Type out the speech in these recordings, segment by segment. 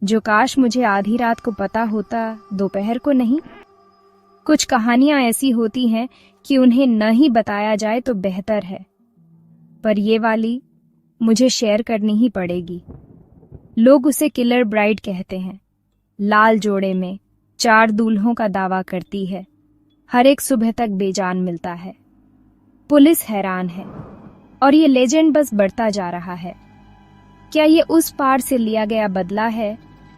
जो काश मुझे आधी रात को पता होता, दोपहर को नहीं। कुछ कहानियां ऐसी होती हैं कि उन्हें न ही बताया जाए तो बेहतर है, पर ये वाली मुझे शेयर करनी ही पड़ेगी। लोग उसे किलर ब्राइड कहते हैं। लाल जोड़े में 4 दूल्हों का दावा करती है। हर एक सुबह तक बेजान मिलता है। पुलिस हैरान है और ये लेजेंड बस बढ़ता जा रहा है। क्या ये उस पार से लिया गया बदला है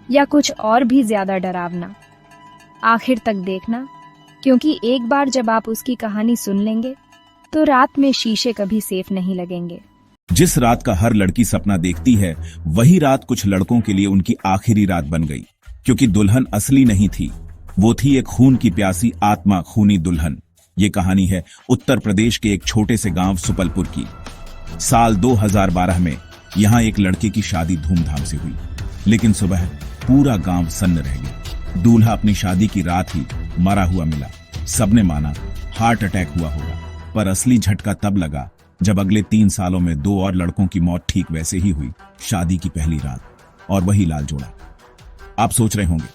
या कुछ और भी ज्यादा डरावना? आखिर तक देखना, क्योंकि एक बार जब आप उसकी कहानी सुन लेंगे तो रात में शीशे कभी सेफ नहीं लगेंगे। जिस रात का हर लड़की सपना देखती है, वही रात कुछ लड़कों के लिए उनकी आखिरी रात बन गई, क्योंकि दुल्हन असली नहीं थी, वो थी एक खून की प्यासी आत्मा, खूनी दुल्हन। ये कहानी है उत्तर प्रदेश के एक छोटे से गांव सुपलपुर की। साल 2012 में यहाँ एक लड़के की शादी धूमधाम से हुई, लेकिन सुबह पूरा गांव सन्न रह गया। दूल्हा अपनी शादी की रात ही मरा हुआ मिला। सबने माना हार्ट अटैक हुआ होगा, पर असली झटका तब लगा जब अगले 3 सालों में 2 और लड़कों की मौत ठीक वैसे ही हुई, शादी की पहली रात, और वही लाल जोड़ा। आप सोच रहे होंगे,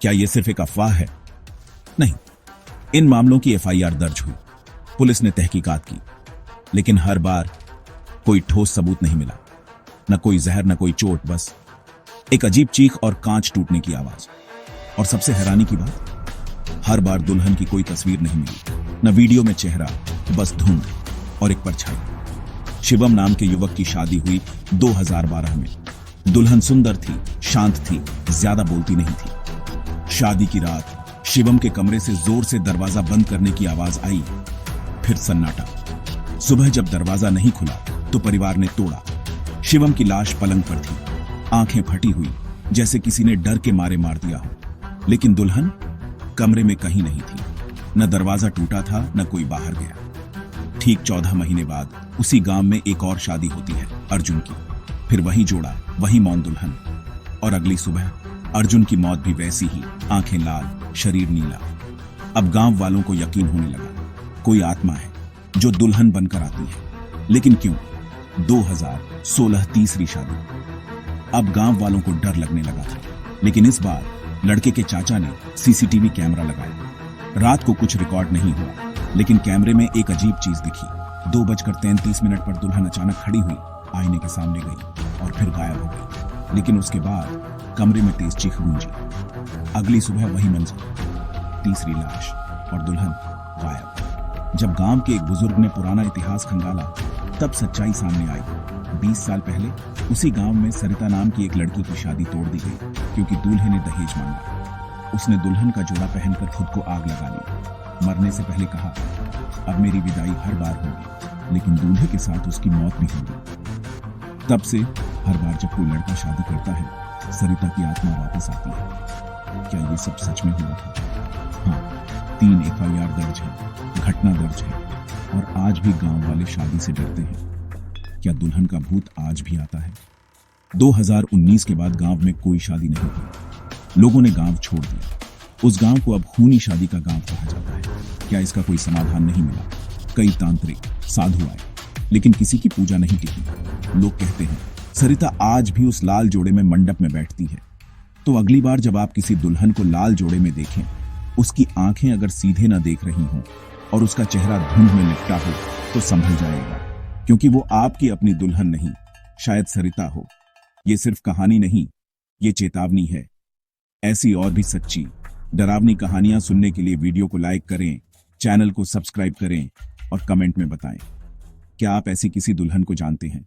क्या यह सिर्फ एक अफवाह है? नहीं, इन मामलों की एफआईआर दर्ज हुई, पुलिस ने तहकीकात की, लेकिन हर बार कोई ठोस सबूत नहीं मिला। न कोई जहर, न कोई चोट, बस एक अजीब चीख और कांच टूटने की आवाज। और सबसे हैरानी की बात, हर बार दुल्हन की कोई तस्वीर नहीं मिली, न वीडियो में चेहरा, बस धुंध और एक परछाई। शिवम नाम के युवक की शादी हुई 2012 में। दुल्हन सुंदर थी, शांत थी, ज्यादा बोलती नहीं थी। शादी की रात शिवम के कमरे से जोर से दरवाजा बंद करने की आवाज आई, फिर सन्नाटा। सुबह जब दरवाजा नहीं खुला तो परिवार ने तोड़ा। शिवम की लाश पलंग पर थी, आंखें फटी हुई, जैसे किसी ने डर के मारे मार दिया हो। लेकिन दुल्हन कमरे में कहीं नहीं थी, न दरवाजा टूटा था, न कोई बाहर गया। ठीक 14 महीने बाद उसी गांव में एक और शादी होती है, अर्जुन की। फिर वही जोड़ा, वही मौन दुल्हन। और अगली सुबह अर्जुन की मौत भी वैसी ही, आंखें लाल, शरीर नीला। अब गांव वालों को यकीन होने लगा, कोई आत्मा है जो दुल्हन बनकर आती है। लेकिन क्यों? 2016 तीसरी शादी। अब गांव वालों को डर लगने लगा था, लेकिन इस बार लड़के के चाचा ने सीसीटीवी कैमरा लगाया। रात को कुछ रिकॉर्ड नहीं हुआ, लेकिन कैमरे में एक अजीब चीज दिखी। 2:33 पर दुल्हन अचानक खड़ी हुई, आईने के सामने गई और फिर गायब हो गई। लेकिन उसके बाद कमरे में तेज चीख गूंजी। अगली सुबह वही मंजर, तीसरी लाश और दुल्हन गायब। जब गांव के एक बुजुर्ग ने पुराना इतिहास खंगाला, तब सच्चाई सामने आई। 20 साल पहले उसी गांव में सरिता नाम की एक लड़की की शादी तोड़ दी गई, क्योंकि दूल्हे ने दहेज मांगा। उसने दुल्हन का जोड़ा पहनकर खुद को आग लगा ली। मरने से पहले कहा, अब मेरी विदाई हर बार होगी, लेकिन दूल्हे के साथ उसकी मौत भी होगी। तब से हर बार जब कोई लड़का शादी करता है, सरिता की आत्मा वापस आती है। क्या ये सब सच में हुआ था? हाँ, 3 एफआईआर दर्ज है, घटना दर्ज है, और आज भी गांव वाले शादी से डरते हैं। क्या दुल्हन का भूत आज भी आता है? 2019 के बाद गांव में कोई शादी नहीं हुई। लोगों ने गांव छोड़ दिया। उस गांव को अब खूनी शादी का गांव कहा जाता है। क्या इसका कोई समाधान नहीं मिला? कई तांत्रिक, साधु आए, लेकिन किसी की पूजा नहीं टिकी। लोग कहते हैं सरिता आज भी उस लाल जोड़े में मंडप में बैठती है। तो अगली बार जब आप किसी दुल्हन को लाल जोड़े में देखें, उसकी आंखें अगर सीधे न देख रही हों और उसका चेहरा धुंध में लिपटा हो, तो संभल जाएगा, क्योंकि वो आपकी अपनी दुल्हन नहीं, शायद सरिता हो। ये सिर्फ कहानी नहीं, ये चेतावनी है। ऐसी और भी सच्ची, डरावनी कहानियां सुनने के लिए वीडियो को लाइक करें, चैनल को सब्सक्राइब करें और कमेंट में बताएं। क्या आप ऐसी किसी दुल्हन को जानते हैं